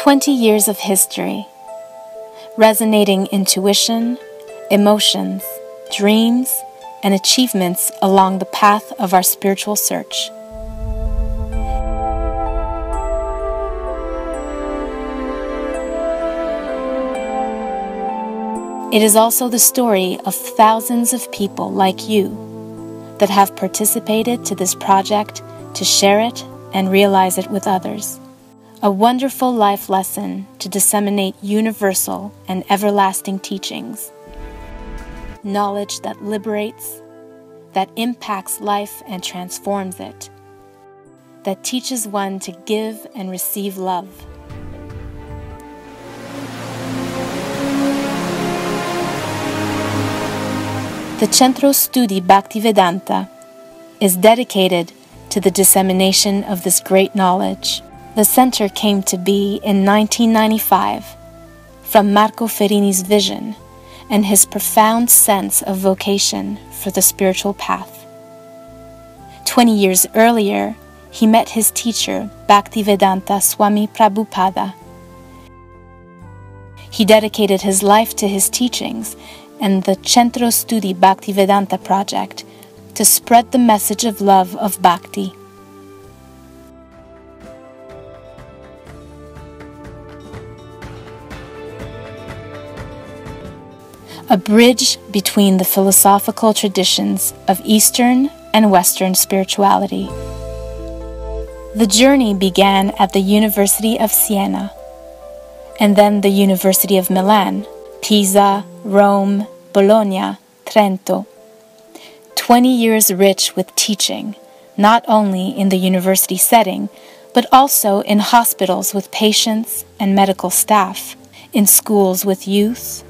20 years of history, resonating intuition, emotions, dreams, and achievements along the path of our spiritual search. It is also the story of thousands of people like you that have participated to this project to share it and realize it with others. A wonderful life lesson to disseminate universal and everlasting teachings. Knowledge that liberates, that impacts life and transforms it, that teaches one to give and receive love. The Centro Studi Bhaktivedanta is dedicated to the dissemination of this great knowledge. The center came to be in 1995 from Marco Ferini's vision and his profound sense of vocation for the spiritual path. 20 years earlier, he met his teacher, Bhaktivedanta Swami Prabhupada. He dedicated his life to his teachings and the Centro Studi Bhaktivedanta project to spread the message of love of Bhakti. A bridge between the philosophical traditions of Eastern and Western spirituality. The journey began at the University of Siena, and then the University of Milan, Pisa, Rome, Bologna, Trento. 20 years rich with teaching, not only in the university setting, but also in hospitals with patients and medical staff, in schools with youth,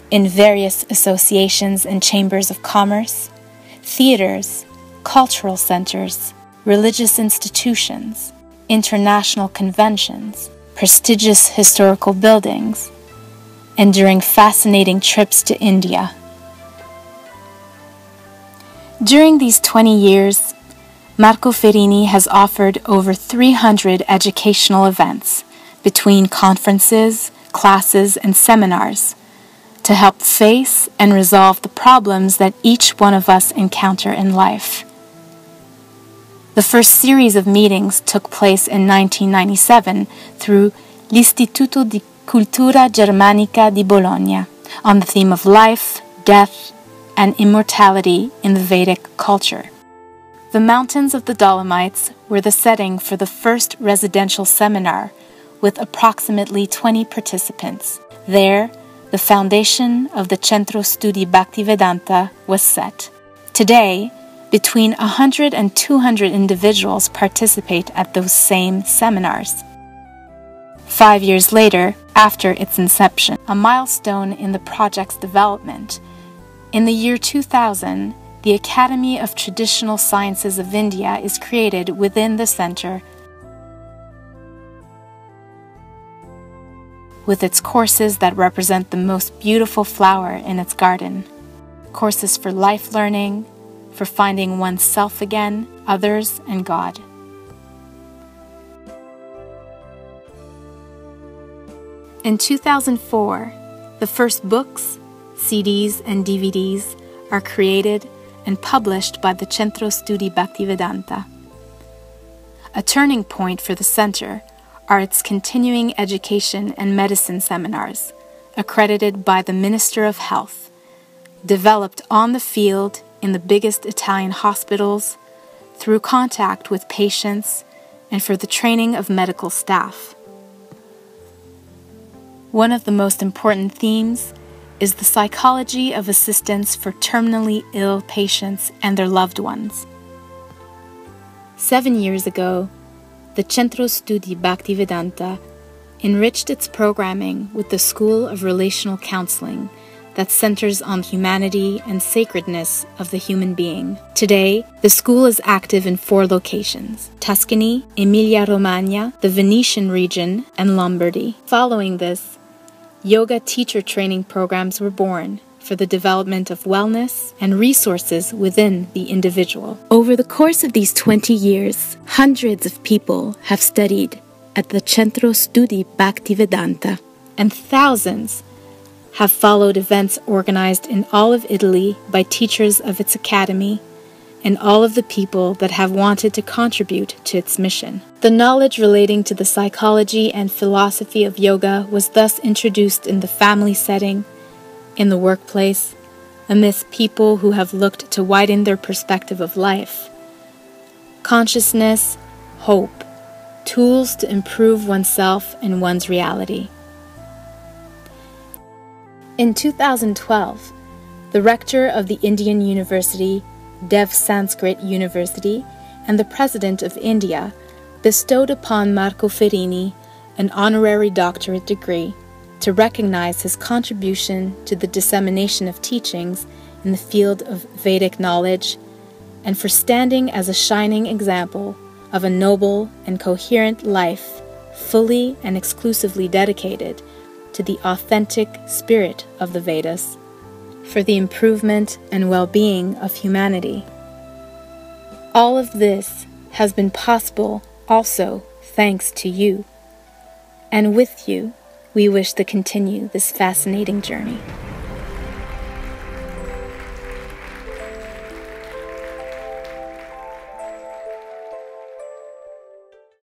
in various associations and chambers of commerce, theaters, cultural centers, religious institutions, international conventions, prestigious historical buildings, and during fascinating trips to India. During these 20 years, Marco Ferini has offered over 300 educational events between conferences, classes, and seminars to help face and resolve the problems that each one of us encounter in life. The first series of meetings took place in 1997 through l'Istituto di Cultura Germanica di Bologna on the theme of life, death, and immortality in the Vedic culture. The mountains of the Dolomites were the setting for the first residential seminar with approximately 20 participants. There, the foundation of the Centro Studi Bhaktivedanta was set. Today, between 100 and 200 individuals participate at those same seminars. 5 years later, after its inception, a milestone in the project's development, in the year 2000, the Academy of Traditional Sciences of India is created within the center, with its courses that represent the most beautiful flower in its garden. Courses for life learning, for finding oneself again, others, and God. In 2004, the first books, CDs, and DVDs are created and published by the Centro Studi Bhaktivedanta. A turning point for the center are its continuing education and medicine seminars, accredited by the Minister of Health, developed on the field in the biggest Italian hospitals, through contact with patients, and for the training of medical staff. One of the most important themes is the psychology of assistance for terminally ill patients and their loved ones. 7 years ago, the Centro Studi Bhaktivedanta enriched its programming with the School of Relational Counseling that centers on humanity and sacredness of the human being. Today, the school is active in 4 locations: Tuscany, Emilia-Romagna, the Venetian region, and Lombardy. Following this, yoga teacher training programs were born for the development of wellness and resources within the individual. Over the course of these 20 years, hundreds of people have studied at the Centro Studi Bhakti-Vedanta, and thousands have followed events organized in all of Italy by teachers of its academy and all of the people that have wanted to contribute to its mission. The knowledge relating to the psychology and philosophy of yoga was thus introduced in the family setting, in the workplace, amidst people who have looked to widen their perspective of life. Consciousness, hope, tools to improve oneself and one's reality. In 2012, the rector of the Indian University, Dev Sanskrit University, and the President of India bestowed upon Marco Ferrini an honorary doctorate degree to recognize his contribution to the dissemination of teachings in the field of Vedic knowledge, and for standing as a shining example of a noble and coherent life fully and exclusively dedicated to the authentic spirit of the Vedas, for the improvement and well-being of humanity. All of this has been possible also thanks to you, and with you we wish to continue this fascinating journey.